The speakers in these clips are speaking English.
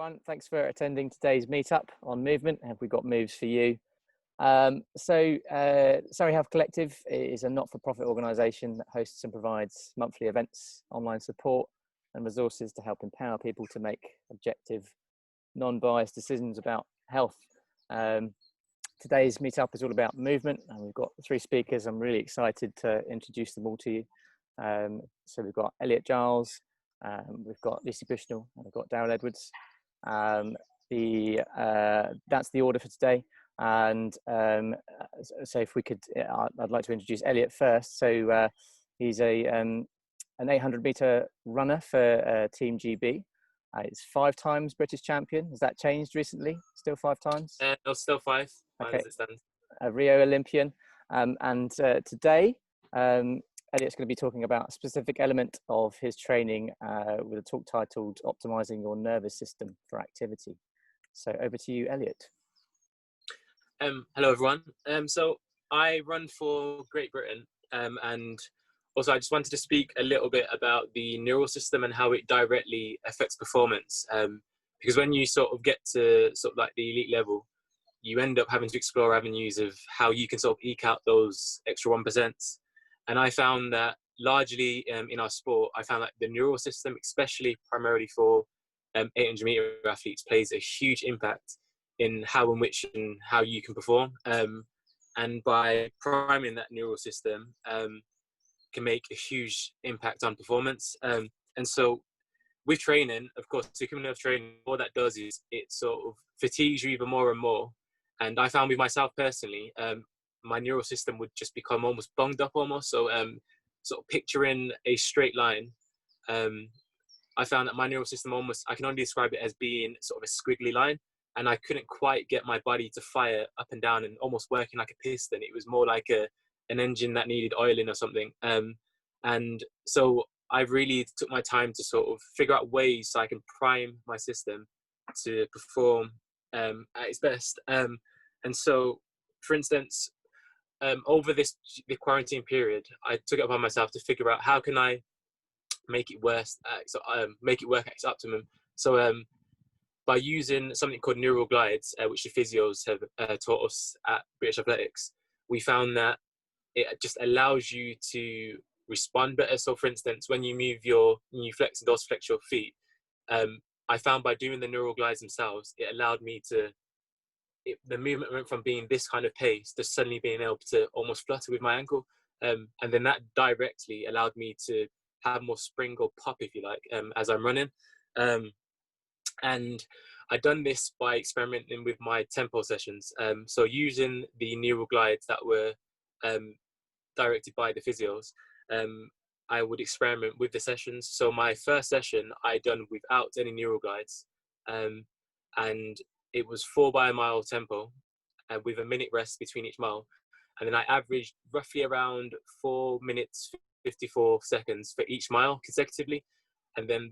everyone. Thanks for attending today's meetup on movement. Have we got moves for you? Surrey Health Collective is a not-for-profit organisation that hosts and provides monthly events, online support and resources to help empower people to make objective, non-biased decisions about health. Today's meetup is all about movement, and we've got 3 speakers. I'm really excited to introduce them all to you. So we've got Elliot Giles, we've got Lucy Bushnell, and we've got Darryl Edwards. That's the order for today. And so if we could, I'd like to introduce Elliot first. So he's an 800-meter runner for Team GB. It's 5 times British champion. Has that changed recently? Still 5 times? No, still 5. Okay. As it stands. A Rio Olympian. Today, Elliot's going to be talking about a specific element of his training with a talk titled Optimizing Your Nervous System for Activity. So over to you, Elliot. Hello, everyone. So I run for Great Britain, and also I just wanted to speak a little bit about the neural system and how it directly affects performance. Because when you sort of get to sort of like the elite level, you end up having to explore avenues of how you can sort of eke out those extra 1%. And I found that largely in our sport, I found that the neural system, especially primarily for 800-meter athletes, plays a huge impact in how you can perform. And by priming that neural system can make a huge impact on performance. And so with training, of course, human nerve training, all that does is it sort of fatigues you even more and more. And I found with myself personally, my neural system would just become almost bunged up almost. So sort of picturing a straight line, I found that my neural system I can only describe it as being sort of a squiggly line. And I couldn't quite get my body to fire up and down and almost working like a piston. It was more like an engine that needed oiling or something. And so I really took my time to sort of figure out ways so I can prime my system to perform at its best. And so, for instance, over the quarantine period, I took it upon myself to figure out how can I make it work at its optimum. So by using something called neural glides, which the physios have taught us at British Athletics, we found that it just allows you to respond better. So for instance, when you move you flex and dorsiflex your feet, I found by doing the neural glides themselves, it allowed me the movement went from being this kind of pace to suddenly being able to almost flutter with my ankle. And then that directly allowed me to have more spring or pop, if you like, as I'm running. And I'd done this by experimenting with my tempo sessions. So using the neural glides that were directed by the physios, I would experiment with the sessions. So my first session I done without any neural glides, and it was 4 by a mile tempo, with a minute rest between each mile, and then I averaged roughly around 4 minutes 54 seconds for each mile consecutively. And then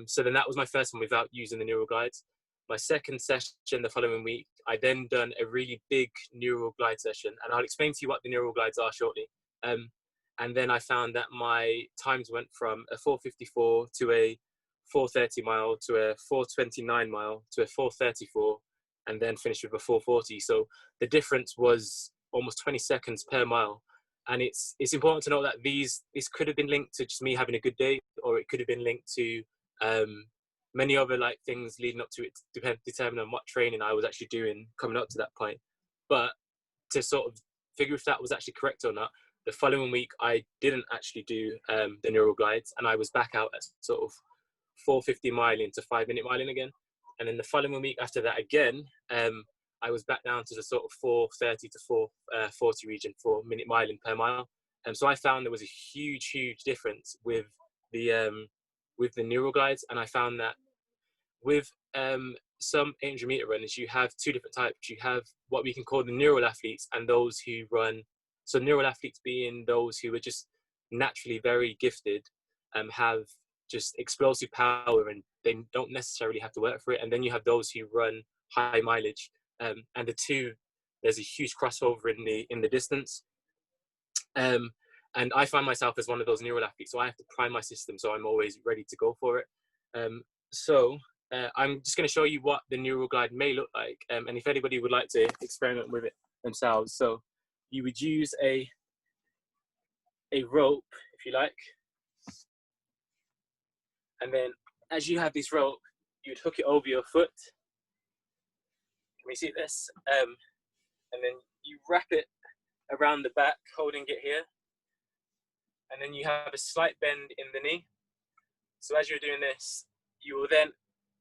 so then that was my first one without using the neural glides. My second session the following week, I then done a really big neural glide session, and I'll explain to you what the neural glides are shortly. And then I found that my times went from a 4:54 to a 4:30 mile to a 4:29 mile to a 4:34, and then finished with a 4:40. So the difference was almost 20 seconds per mile. And it's important to note that this could have been linked to just me having a good day, or it could have been linked to many other like things leading up to it, determining on what training I was actually doing coming up to that point. But to sort of figure if that was actually correct or not, the following week I didn't actually do the neural glides, and I was back out at sort of 4:50 miling to 5-minute miling again. And then the following week after that again, I was back down to the sort of 4:30 to 4:40 region for minute miling per mile. And so I found there was a huge difference with the neural glides. And I found that with some 800-meter runners, you have 2 different types. You have what we can call the neural athletes, and those who run. So neural athletes being those who are just naturally very gifted, have just explosive power, and they don't necessarily have to work for it. And then you have those who run high mileage. And the two, there's a huge crossover in the distance. And I find myself as one of those neural athletes, so I have to prime my system so I'm always ready to go for it. So I'm just going to show you what the neural glide may look like, and if anybody would like to experiment with it themselves. So you would use a rope, if you like, and then as you have this rope, you'd hook it over your foot. Can we see this? And then you wrap it around the back, holding it here, and then you have a slight bend in the knee. So as you're doing this, you will then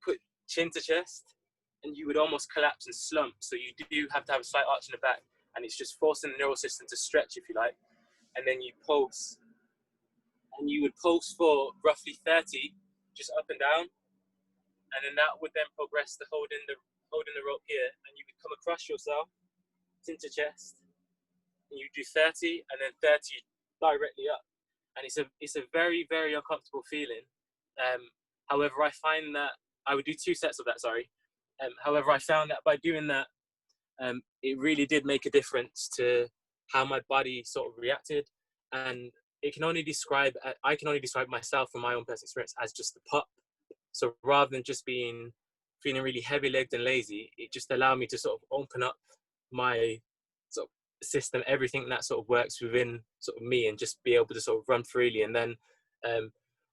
put chin to chest, and you would almost collapse and slump. So you do have to have a slight arch in the back, and it's just forcing the neural system to stretch, if you like. And then you pulse, and you would pulse for roughly 30, just up and down. And then that would then progress to holding the rope here, and you would come across yourself, chin to chest, and you do 30, and then 30 directly up. And it's a very, very uncomfortable feeling. However, I find that I would do 2 sets of that, sorry. However, I found that by doing that, it really did make a difference to how my body sort of reacted. And I can only describe myself from my own personal experience as just a pup. So rather than just feeling really heavy-legged and lazy, it just allowed me to sort of open up my sort of system, everything that sort of works within sort of me, and just be able to sort of run freely. And then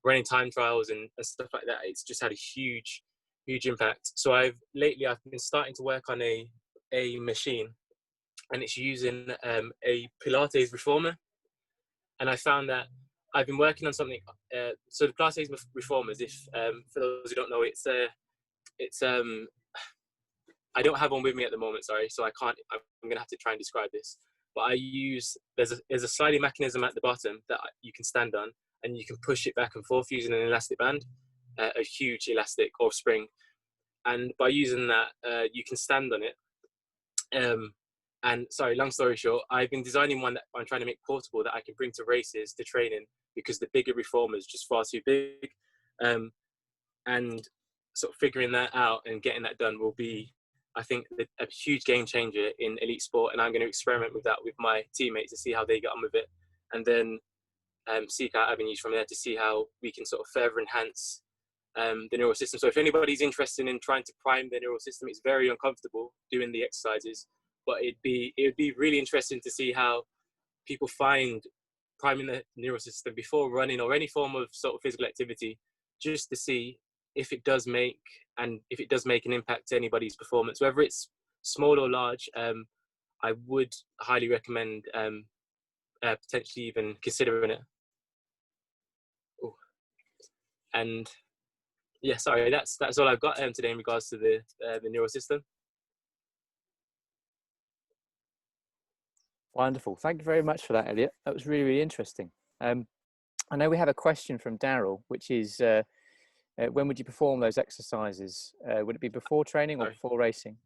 running time trials and stuff like that, it's just had a huge impact. So I've been starting to work on a machine, and it's using a Pilates reformer. And I found that I've been working on something. So the Pilates reformers, if for those who don't know, it's I don't have one with me at the moment, sorry, so I can't. I'm gonna have to try and describe this. But there's a sliding mechanism at the bottom that you can stand on, and you can push it back and forth using an elastic band, a huge elastic or spring. And by using that, you can stand on it. And sorry, long story short, I've been designing one that I'm trying to make portable that I can bring to races, to training, because the bigger reformer is just far too big. And sort of figuring that out and getting that done will be, I think, a huge game changer in elite sport. And I'm going to experiment with that with my teammates to see how they get on with it, and then seek out avenues from there to see how we can sort of further enhance the neural system. So if anybody's interested in trying to prime the neural system, it's very uncomfortable doing the exercises, but it would be really interesting to see how people find priming the neural system before running or any form of sort of physical activity, just to see if it does make an impact to anybody's performance, whether it's small or large. I would highly recommend potentially even considering it. Ooh. And yeah, sorry, that's all I've got today in regards to the neural system. Wonderful. Thank you very much for that, Elliot. That was really, really interesting. I know we have a question from Daryl, which is, when would you perform those exercises? Would it be before training or before racing?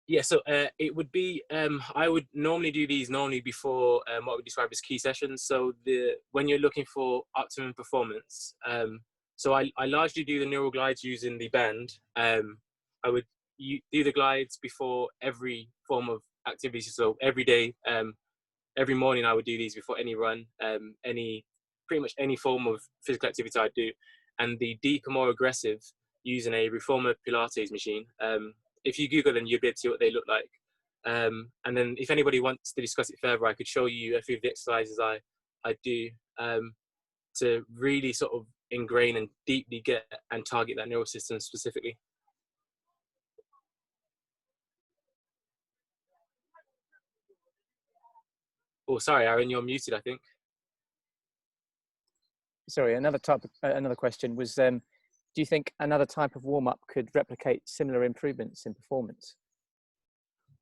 Yeah, so it would be, I would normally do these before what we describe as key sessions. So when you're looking for optimum performance, so I largely do the neural glides using the band. I would do the glides before every form of activity. So every day, every morning I would do these before any run, pretty much any form of physical activity I do. And the deeper, more aggressive, using a reformer Pilates machine. If you Google them, you'll be able to see what they look like. And then if anybody wants to discuss it further, I could show you a few of the exercises I do to really sort of ingrain and deeply get and target that neural system specifically. Oh, sorry, Aaron, you're muted, I think. Sorry, another question was, do you think another type of warm-up could replicate similar improvements in performance?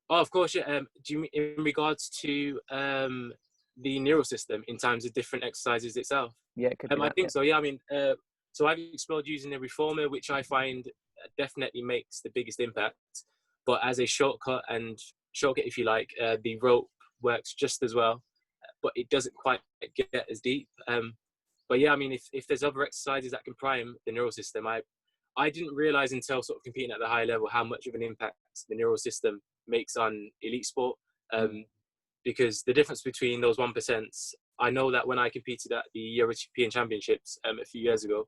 Oh, of course, yeah. Do you mean in regards to the neural system in terms of different exercises itself? Yeah, it could be I that, think yeah. so, yeah. I mean, so I've explored using the reformer, which I find definitely makes the biggest impact. But as a shortcut, if you like, the rope works just as well, but it doesn't quite get as deep. But yeah, I mean, if there's other exercises that can prime the neural system, I didn't realize until sort of competing at the high level how much of an impact the neural system makes on elite sport. Because the difference between those 1%, I know that when I competed at the European Championships a few years ago,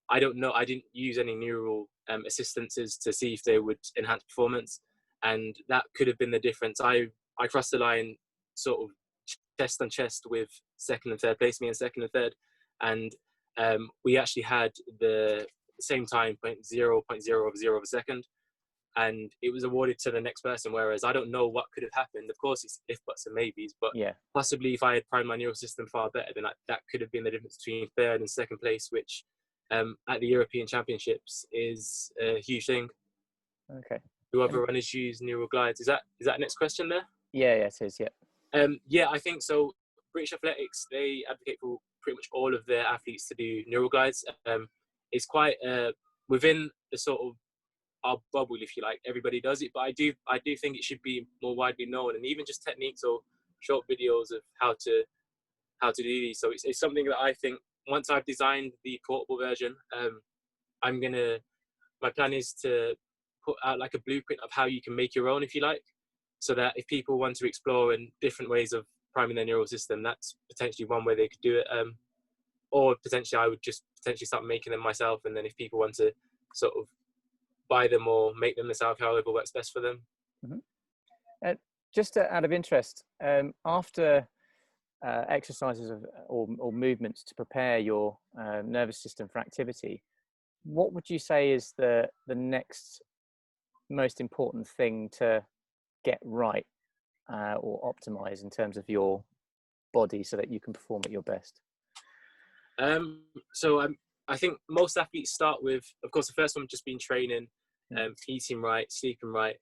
I don't know. I didn't use any neural assistances to see if they would enhance performance, and that could have been the difference. I crossed the line sort of chest on chest with second and third place, me and second and third, and we actually had the same time, 0.000 of a second, and it was awarded to the next person. Whereas I don't know what could have happened. Of course, it's if buts and maybes, but Yeah. possibly if I had primed my neural system far better, then that could have been the difference between third and second place, which at the European Championships is a huge thing. Okay. Do other runners use neural glides? Is that next question there? Yeah, it is. Yeah. Yeah, I think so. British Athletics, they advocate for pretty much all of their athletes to do neural glides. It's quite within the sort of our bubble, if you like. Everybody does it, but I do think it should be more widely known, and even just techniques or short videos of how to do these. So it's something that I think once I've designed the portable version, my plan is to put out like a blueprint of how you can make your own, if you like, so that if people want to explore in different ways of priming their neural system, that's potentially one way they could do it. Or potentially I would just potentially start making them myself, and then if people want to sort of buy them or make them themselves, however works best for them. Mm-hmm. Just out of interest, after exercises or movements to prepare your nervous system for activity, what would you say is the next most important thing to get right or optimize in terms of your body so that you can perform at your best? I think most athletes start with, of course, the first one just being training, eating right, sleeping right.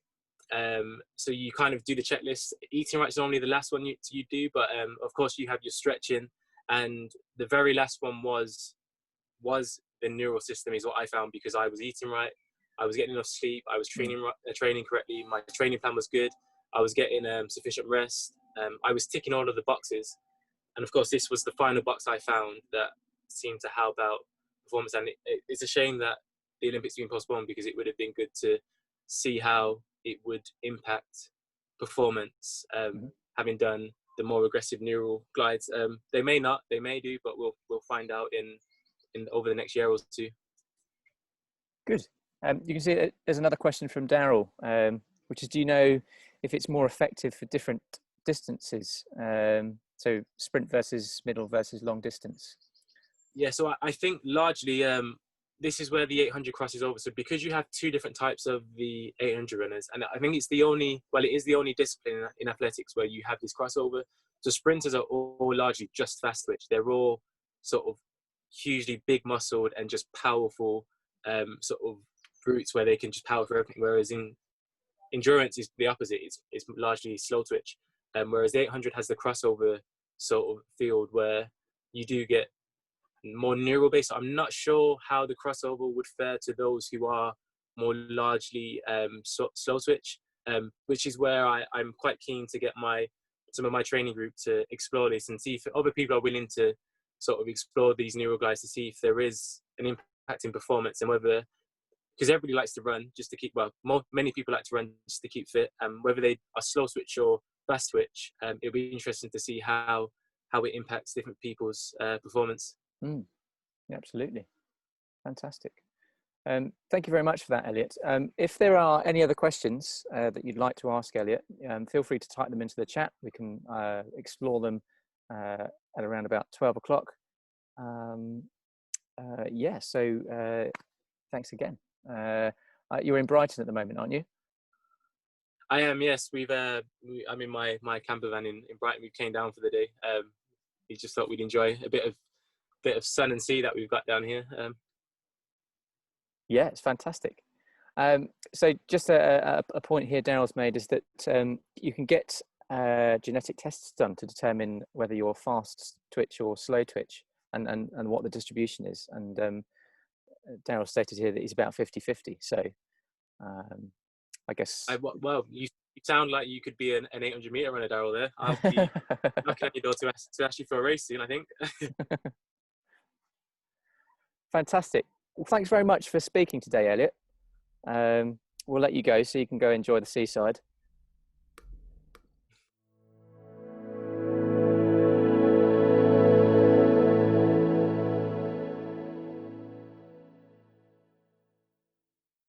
So you kind of do the checklist. Eating right is only the last one you do, but of course you have your stretching, and the very last one was the neural system, is what I found, because I was eating right, I was getting enough sleep, I was training correctly, my training plan was good, I was getting sufficient rest, I was ticking all of the boxes, and of course this was the final box I found that seemed to help out performance. And it's a shame that the Olympics being postponed, because it would have been good to see how it would impact performance, having done the more aggressive neural glides. They may not, they may do, but we'll find out in over the next year or two. Good. You can see there's another question from Daryl, which is, do you know if it's more effective for different distances? So sprint versus middle versus long distance? Yeah, so I think largely this is where the 800 crosses over. So because you have two different types of the 800 runners, and I think it is the only discipline in athletics where you have this crossover. So sprinters are all largely just fast twitch. They're all sort of hugely big muscled and just powerful sort of brutes where they can just power for everything. Whereas in endurance is the opposite. It's largely slow twitch. Whereas the 800 has the crossover sort of field where you do get more neural based. I'm not sure how the crossover would fare to those who are more largely slow twitch, which is where I'm quite keen to get some of my training group to explore this and see if other people are willing to sort of explore these neural glides to see if there is an impact in performance, and whether, because everybody likes to run just to keep, many people like to run just to keep fit, whether they are slow twitch or fast twitch, it'll be interesting to see how it impacts different people's performance. Yeah, absolutely. Fantastic. Thank you very much for that, Elliot. If there are any other questions that you'd like to ask Elliot, feel free to type them into the chat. We can explore them at around about 12 o'clock. So thanks again. You're in Brighton at the moment, aren't you? I am, yes. I'm in my camper van in Brighton. We came down for the day. We just thought we'd enjoy a bit of sun and sea that we've got down here. Yeah, it's fantastic. So just a point here Daryl's made is that you can get genetic tests done to determine whether you're fast twitch or slow twitch and what the distribution is. And Daryl stated here that he's about 50-50. So I guess... You sound like you could be an 800 meter runner, Daryl, there. I'll be knocking at your door to ask you for a race soon, I think. Fantastic. Well, thanks very much for speaking today, Elliot. We'll let you go so you can go enjoy the seaside.